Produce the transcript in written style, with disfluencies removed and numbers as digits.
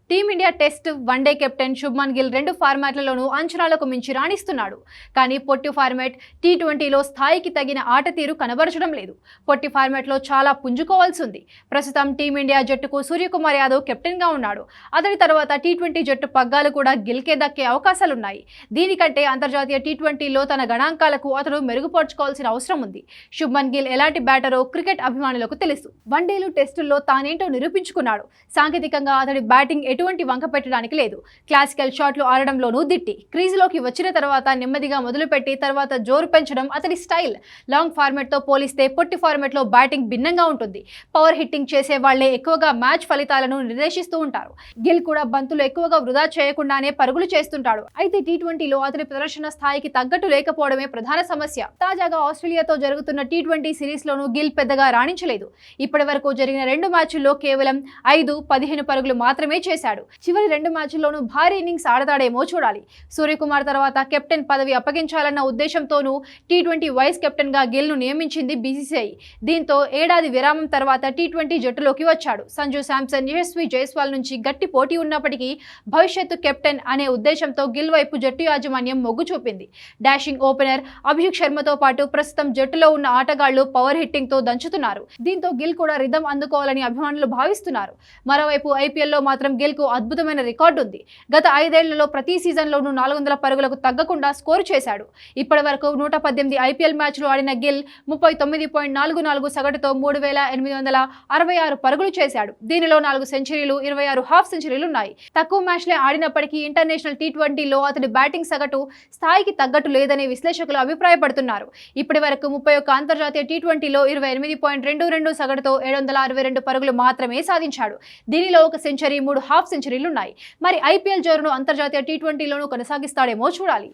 Team India test one day captain Shubman Gill రెండు ఫార్మాట్లలోనూ అంచనాలకు మించి రాణిస్తున్నాడు. కానీ పొట్టి ఫార్మాట్ టీ20లో స్థాయికి తగిన ఆట తీరు కనబరచడం లేదు. పొట్టి ఫార్మాట్లో చాలా పుంజుకోవాల్సి ఉంది. ప్రస్తుతం టీమిండియా జట్టుకు సూర్యకుమార్ యాదవ్ కెప్టెన్గా ఉన్నాడు. అతడి తర్వాత టీ20 జట్టు పగ్గాలు కూడా గిల్కే దక్కే అవకాశాలున్నాయి. దీనికంటే అంతర్జాతీయ టీ20లో తన గణాంకాలకు అతడు మెరుగుపరుచుకోవాల్సిన అవసరం ఉంది. శుభ్మన్ గిల్ ఎలాంటి బ్యాటరో క్రికెట్ అభిమానులకు తెలుసు. వన్డేలు టెస్టుల్లో తానేంటో నిరూపించుకున్నాడు. సాంకేతికంగా అతడి బ్యాటింగ్ ఎటువంటి వంక పెట్టడానికి లేదు. క్లాసికల్ షాట్లు ఆడడంలోనూ దిట్టి. క్రీజులోకి వచ్చిన తర్వాత నెమ్మదిగా మొదలుపెట్టి తర్వాత జోరు పెంచడం అతడి స్టైల్. లాంగ్ ఫార్మాట్తో పోలిస్తే పొట్టి ఫార్మాట్లో బ్యాటింగ్ భిన్నంగా ఉంటుంది. పవర్ హిట్టింగ్ చేసే వాళ్లే ఎక్కువగా మ్యాచ్ ఫలితాలను నిర్దేశిస్తూ ఉంటారు. గిల్ కూడా బంతులు ఎక్కువగా వృధా చేయకుండానే పరుగులు చేస్తుంటాడు. అయితే టీ20లో అతడి ప్రదర్శన స్థాయికి తగ్గట్టు లేకపోవడమే ప్రధాన సమస్య. తాజాగా ఆస్ట్రేలియాతో జరుగుతున్న టీ20 సిరీస్లోనూ గిల్ పెద్దగా రాణించలేదు. ఇప్పటి వరకు జరిగిన 2 మ్యాచ్ల్లో కేవలం 5-15 పరుగులు మాత్రమే చేశాడు. చివరి 2 మ్యాచ్ల్లోనూ భారీ ఇన్నింగ్స్ ఆడతాడేమో చూడాలి. సూర్యకుమార్ తర్వాత కెప్టెన్ పదవి అప్పగించాలన్న ఉద్దేశంతోనూ టీ20 వైస్ కెప్టెన్ గా గిల్ ను నియమించింది బీసీసీఐ. దీంతో ఏడాది విరామం తర్వాత టీ20 జట్టులోకి వచ్చాడు. సంజు శాంసన్, యశస్వి జైస్వాల్ నుంచి గట్టి పోటీ ఉన్నప్పటికీ భవిష్యత్తు కెప్టెన్ అనే ఉద్దేశంతో గిల్ వైపు జట్టు యాజమాన్యం మొగ్గు చూపింది. డాషింగ్ ఓపెనర్ అభిషేక్ శర్మతో పాటు ప్రస్తుతం జట్టులో ఉన్న ఆటగాళ్లు పవర్ హిట్టింగ్ తో దంచుతున్నారు. దీంతో గిల్ కూడా రిథం అందుకోవాలని అభిమానులు భావిస్తున్నారు. మరోవైపు ఐపీఎల్లో మాత్రం గిల్ కు అద్భుతమైన రికార్డు ఉంది. గత 5 ఏళ్లలో ప్రతి సీజన్లోనూ 400 పరుగులకు తగ్గకుండా స్కోరు చేశాడు. ఇప్పటి వరకు 118 ఐపీఎల్ మ్యాచ్లు ఆడిన గిల్ 39.44 సగటుతో 3866 పరుగులు చేశాడు. దీనిలో 4 సెంచరీలు, 26 హాఫ్ సెంచరీలు ఉన్నాయి. తక్కువ మ్యాచ్లే ఆడినప్పటికీ ఇంటర్నేషనల్ టీ20లో అతడి బ్యాటింగ్ సగటు స్థాయికి తగ్గట్టు లేదని విశ్లేషకులు అభిప్రాయపడుతున్నారు. ఇప్పటి వరకు 31 అంతర్జాతీయ టీ20లో 28.22 సగటుతో 762 పరుగులు మాత్రమే సాధించాడు. దీనిలో 1 సెంచరీ, 3 హాఫ్ సెంచరీలున్నాయి. మరి ఐపీఎల్ జోరును అంతర్జాతీయ టీ20లోనూ కొనసాగిస్తాడేమో చూడాలి.